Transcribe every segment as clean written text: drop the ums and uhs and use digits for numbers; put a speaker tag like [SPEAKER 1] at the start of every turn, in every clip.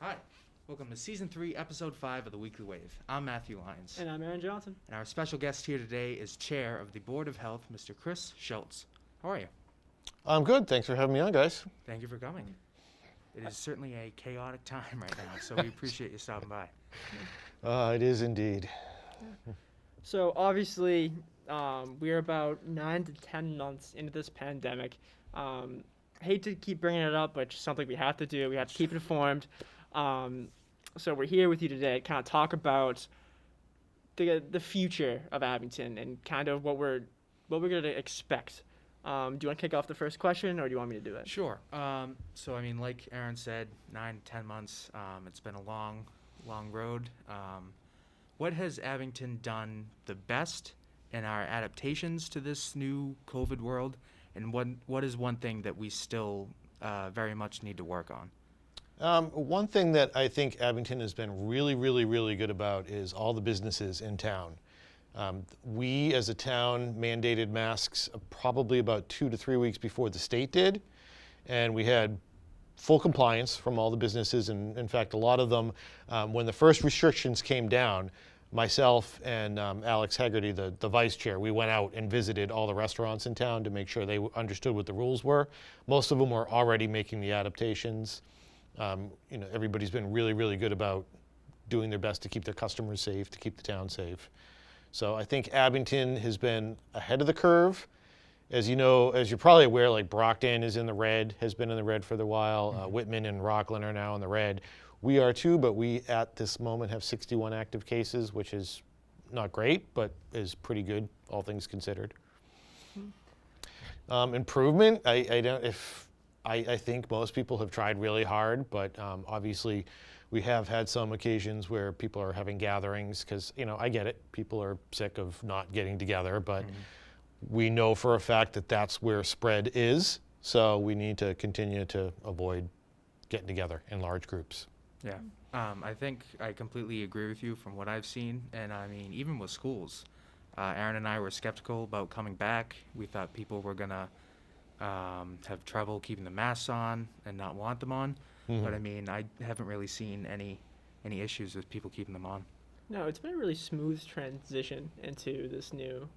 [SPEAKER 1] Hi, welcome to Season 3, Episode 5 of the Weekly Wave. I'm Matthew Lyons.
[SPEAKER 2] And I'm Aaron Johnson.
[SPEAKER 1] And our special guest here today is Chair of the Board of Health, Mr. Chris Schultz. How are you?
[SPEAKER 3] I'm good. Thanks for having me on, guys.
[SPEAKER 1] Thank you for coming. It is certainly a chaotic time right now, so we appreciate you stopping by.
[SPEAKER 3] It is indeed.
[SPEAKER 2] So obviously, we're about 9 to 10 months into this pandemic. Hate to keep bringing it up, but it's something we have to do. We have to keep informed. So we're here with you today to kind of talk about the future of Abington and kind of what we're going to expect. Do you want to kick off the first question, or do you want me to do it?
[SPEAKER 1] Sure. So, I mean, like Aaron said, 9 to 10 months. It's been a long road. What has Abington done the best in our adaptations to this new COVID world? And what is one thing that we still very much need to work on?
[SPEAKER 3] One thing that I think Abington has been really good about is all the businesses in town. We, as a town, mandated masks probably about 2 to 3 weeks before the state did, and we had full compliance from all the businesses. And in fact, a lot of them, when the first restrictions came down, myself and Alex Hegarty, the vice chair, we went out and visited all the restaurants in town to make sure they understood what the rules were. Most of them were already making the adaptations. Everybody's been really good about doing their best to keep their customers safe, to keep the town safe. So I think Abington has been ahead of the curve. As you know, as you're probably aware, like Brockton is in the red, has been in the red for a while. Whitman and Rockland are now in the red. We are too, but we at this moment have 61 active cases, which is not great, but is pretty good, all things considered. Improvement, I think most people have tried really hard, but obviously we have had some occasions where people are having gatherings because, I get it. People are sick of not getting together, but we know for a fact that that's where spread is. So we need to continue to avoid getting together in large groups.
[SPEAKER 1] Yeah. I think I completely agree with you from what I've seen. And I mean, even with schools, Aaron and I were skeptical about coming back. We thought people were going to have trouble keeping the masks on and not want them on. But I mean, I haven't really seen any issues with people keeping them on.
[SPEAKER 2] No, it's been a really smooth transition into this new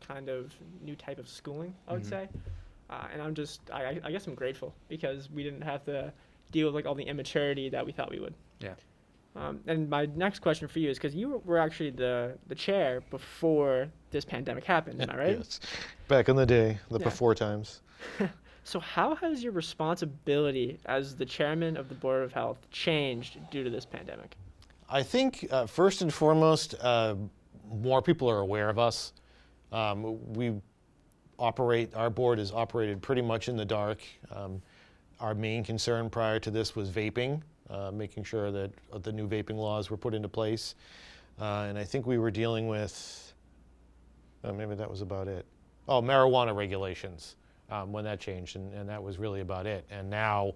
[SPEAKER 2] kind of new type of schooling, I would say. And I guess I'm grateful because we didn't have to deal with like all the immaturity that we thought we would.
[SPEAKER 1] Yeah.
[SPEAKER 2] And my next question for you is because you were actually the chair before this pandemic happened, am I right?
[SPEAKER 3] Yes. Back in the day, before times.
[SPEAKER 2] So how has your responsibility as the chairman of the Board of Health changed due to this pandemic?
[SPEAKER 3] I think first and foremost, more people are aware of us. Our board is operated pretty much in the dark. Our main concern prior to this was vaping, making sure that the new vaping laws were put into place. And I think we were dealing with, maybe that was about it. Oh, marijuana regulations when that changed, and that was really about it. And now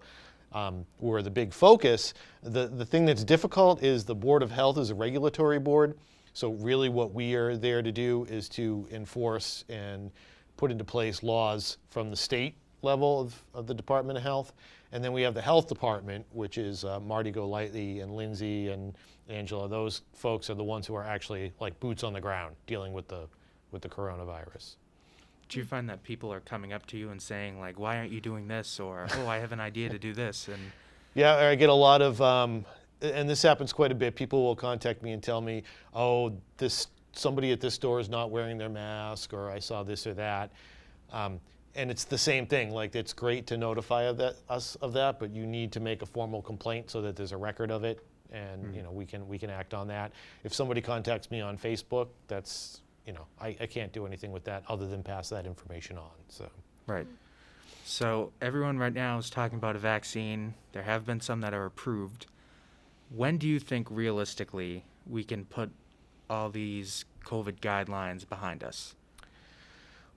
[SPEAKER 3] we're the big focus. The thing that's difficult is the Board of Health is a regulatory board. So really what we are there to do is to enforce and put into place laws from the state level of the Department of Health. And then we have the Health Department, which is Marty Golightly and Lindsay and Angela. Those folks are the ones who are actually like boots on the ground dealing with the coronavirus.
[SPEAKER 1] Do you find that people are coming up to you and saying, like, why aren't you doing this? Or, oh, I have an idea to do this. And
[SPEAKER 3] yeah, I get a lot of, and this happens quite a bit. People will contact me and tell me, oh, somebody at this store is not wearing their mask, or I saw this or that. And it's the same thing. Like, it's great to notify us of that, but you need to make a formal complaint so that there's a record of it, and we can act on that. If somebody contacts me on Facebook, that's I can't do anything with that other than pass that information on. So.
[SPEAKER 1] Right. So everyone right now is talking about a vaccine. There have been some that are approved. When do you think realistically we can put all these COVID guidelines behind us?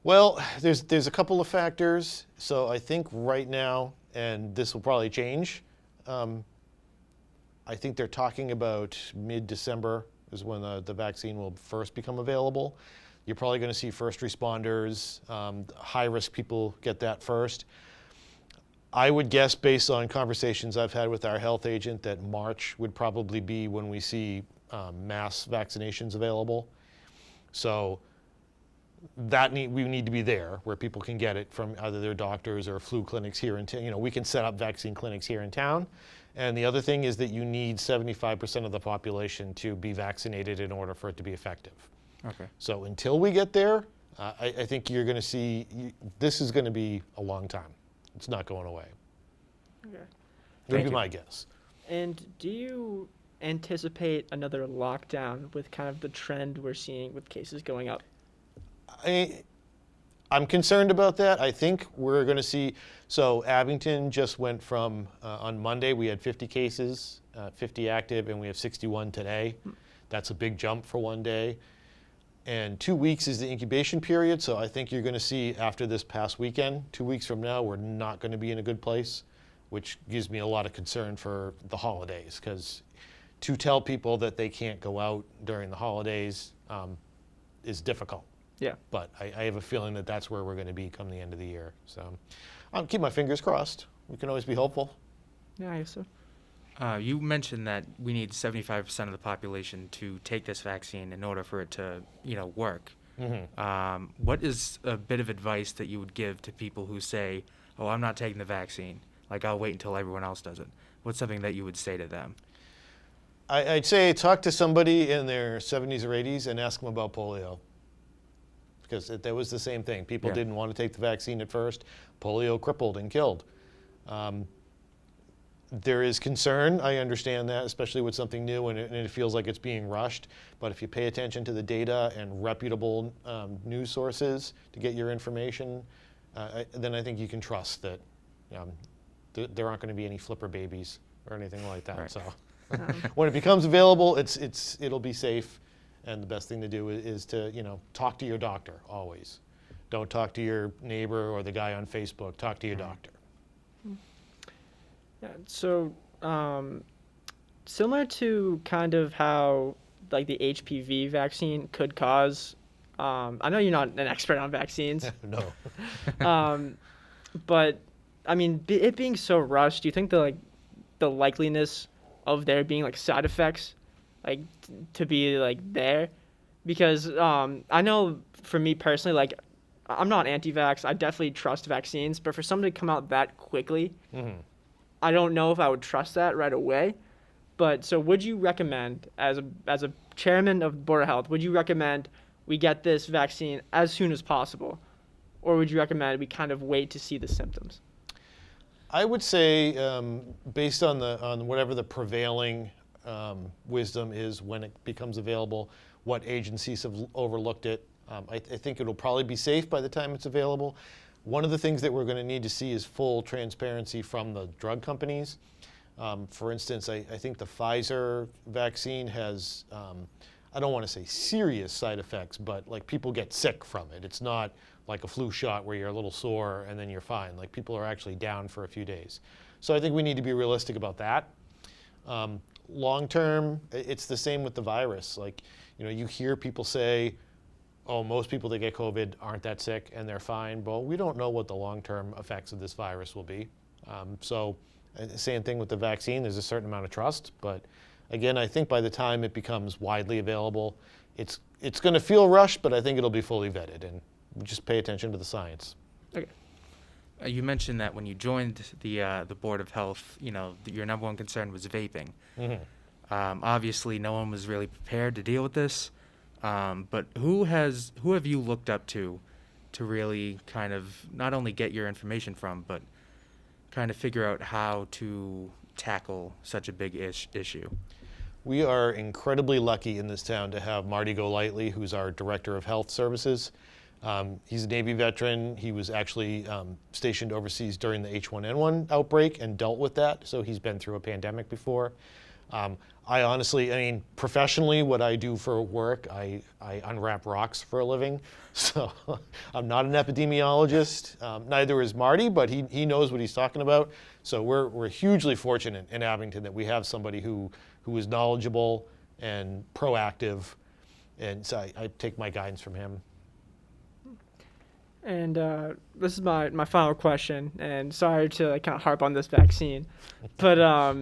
[SPEAKER 3] Well, there's a couple of factors. So I think right now, and this will probably change, I think they're talking about mid-December is when the vaccine will first become available. You're probably going to see first responders, high-risk people get that first. I would guess, based on conversations I've had with our health agent, that March would probably be when we see mass vaccinations available. So we need to be there where people can get it from either their doctors or flu clinics here in town. You know, we can set up vaccine clinics here in town. And the other thing is that you need 75% of the population to be vaccinated in order for it to be effective.
[SPEAKER 1] Okay.
[SPEAKER 3] So until we get there, I think you're going to see, this is going to be a long time. It's not going away.
[SPEAKER 2] Okay.
[SPEAKER 3] Would
[SPEAKER 1] Thank
[SPEAKER 3] be
[SPEAKER 1] you.
[SPEAKER 3] my guess.
[SPEAKER 2] And do you anticipate another lockdown with kind of the trend we're seeing with cases going up?
[SPEAKER 3] I'm concerned about that. I think we're going to see, so Abington just went from, on Monday, we had 50 cases, 50 active, and we have 61 today. That's a big jump for one day. And 2 weeks is the incubation period, so I think you're going to see after this past weekend, 2 weeks from now, we're not going to be in a good place, which gives me a lot of concern for the holidays, because to tell people that they can't go out during the holidays is difficult.
[SPEAKER 2] Yeah.
[SPEAKER 3] But I have a feeling that that's where we're going to be come the end of the year. So I'll keep my fingers crossed. We can always be hopeful.
[SPEAKER 2] Yeah, I guess so.
[SPEAKER 1] You mentioned that we need 75% of the population to take this vaccine in order for it to, work.
[SPEAKER 3] Mm-hmm.
[SPEAKER 1] What is a bit of advice that you would give to people who say, "Oh, I'm not taking the vaccine. Like, I'll wait until everyone else does it." What's something that you would say to them?
[SPEAKER 3] I'd say talk to somebody in their 70s or 80s and ask them about polio. Because that was the same thing. People
[SPEAKER 1] Yeah.
[SPEAKER 3] didn't want to take the vaccine at first. Polio crippled and killed. There is concern, I understand that, especially with something new and it feels like it's being rushed. But if you pay attention to the data and reputable news sources to get your information, then I think you can trust that there aren't going to be any flipper babies or anything like that.
[SPEAKER 1] Right.
[SPEAKER 3] So when it becomes available, it'll be safe. And the best thing to do is to, talk to your doctor always. Don't talk to your neighbor or the guy on Facebook. Talk to your doctor.
[SPEAKER 2] Yeah. So, similar to kind of how like the HPV vaccine could cause. I know you're not an expert on vaccines,
[SPEAKER 3] No.
[SPEAKER 2] but I mean, it being so rushed, do you think the likeliness of there being like side effects, like to be like there? Because I know for me personally, like I'm not anti-vax. I definitely trust vaccines, but for something to come out that quickly,
[SPEAKER 3] Mm-hmm.
[SPEAKER 2] I don't know if I would trust that right away. But so would you recommend, as a chairman of Board of Health, would you recommend we get this vaccine as soon as possible? Or would you recommend we kind of wait to see the symptoms?
[SPEAKER 3] I would say, based on whatever the prevailing wisdom is when it becomes available, what agencies have overlooked it, I think it'll probably be safe by the time it's available. One of the things that we're going to need to see is full transparency from the drug companies. For instance, I think the Pfizer vaccine has, I don't want to say serious side effects, but like people get sick from it. It's not like a flu shot where you're a little sore and then you're fine. Like people are actually down for a few days. So I think we need to be realistic about that. Long term, it's the same with the virus. Like, you hear people say, "Oh, most people that get COVID aren't that sick and they're fine." Well, we don't know what the long-term effects of this virus will be. Same thing with the vaccine. There's a certain amount of trust, but again, I think by the time it becomes widely available, it's going to feel rushed, but I think it'll be fully vetted, and just pay attention to the science.
[SPEAKER 2] Okay.
[SPEAKER 1] You mentioned that when you joined the Board of Health, your number one concern was vaping.
[SPEAKER 3] Mm-hmm.
[SPEAKER 1] Obviously, no one was really prepared to deal with this. But who have you looked up to really kind of not only get your information from, but kind of figure out how to tackle such a big issue?
[SPEAKER 3] We are incredibly lucky in this town to have Marty Golightly, who's our Director of Health Services. He's a Navy veteran. He was actually stationed overseas during the H1N1 outbreak and dealt with that, so he's been through a pandemic before. I honestly, professionally, what I do for work, I unwrap rocks for a living. So I'm not an epidemiologist. Neither is Marty, but he knows what he's talking about. So we're hugely fortunate in Abington that we have somebody who is knowledgeable and proactive. And so I take my guidance from him.
[SPEAKER 2] And this is my final question, and sorry to kind of harp on this vaccine, but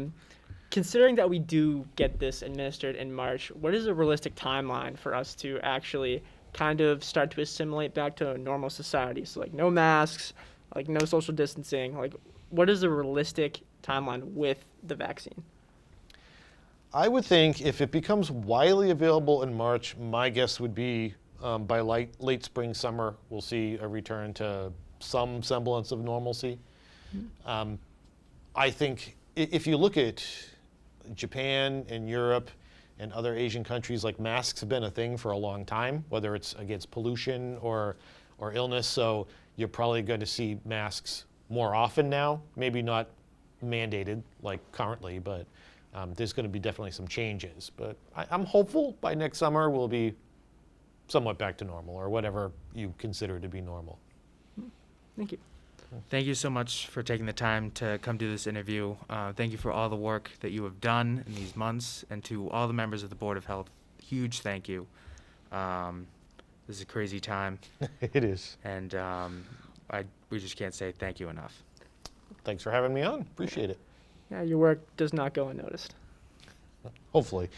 [SPEAKER 2] considering that we do get this administered in March, what is a realistic timeline for us to actually kind of start to assimilate back to a normal society? So like no masks, like no social distancing, like what is a realistic timeline with the vaccine?
[SPEAKER 3] I would think if it becomes widely available in March, my guess would be by late spring, summer, we'll see a return to some semblance of normalcy. I think if you look at Japan and Europe and other Asian countries, like masks have been a thing for a long time, whether it's against pollution or illness. So you're probably going to see masks more often now. Maybe not mandated like currently, but there's going to be definitely some changes. But I'm hopeful by next summer we'll be somewhat back to normal, or whatever you consider to be normal.
[SPEAKER 2] Thank you.
[SPEAKER 1] Thank you so much for taking the time to come do this interview. Thank you for all the work that you have done in these months, and to all the members of the Board of Health, huge thank you. This is a crazy time,
[SPEAKER 3] It is.
[SPEAKER 1] and we just can't say thank you enough.
[SPEAKER 3] Thanks for having me on. Appreciate it.
[SPEAKER 2] Yeah, your work does not go unnoticed.
[SPEAKER 3] Hopefully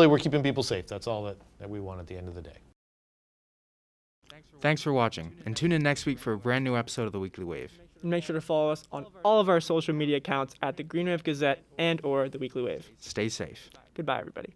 [SPEAKER 3] we're keeping people safe. That's all that we want at the end of the day.
[SPEAKER 1] Thanks for watching, and tune in next week for a brand new episode of The Weekly Wave.
[SPEAKER 2] And make sure to follow us on all of our social media accounts at the Green Wave Gazette and or the Weekly Wave.
[SPEAKER 1] Stay safe.
[SPEAKER 2] Goodbye, everybody.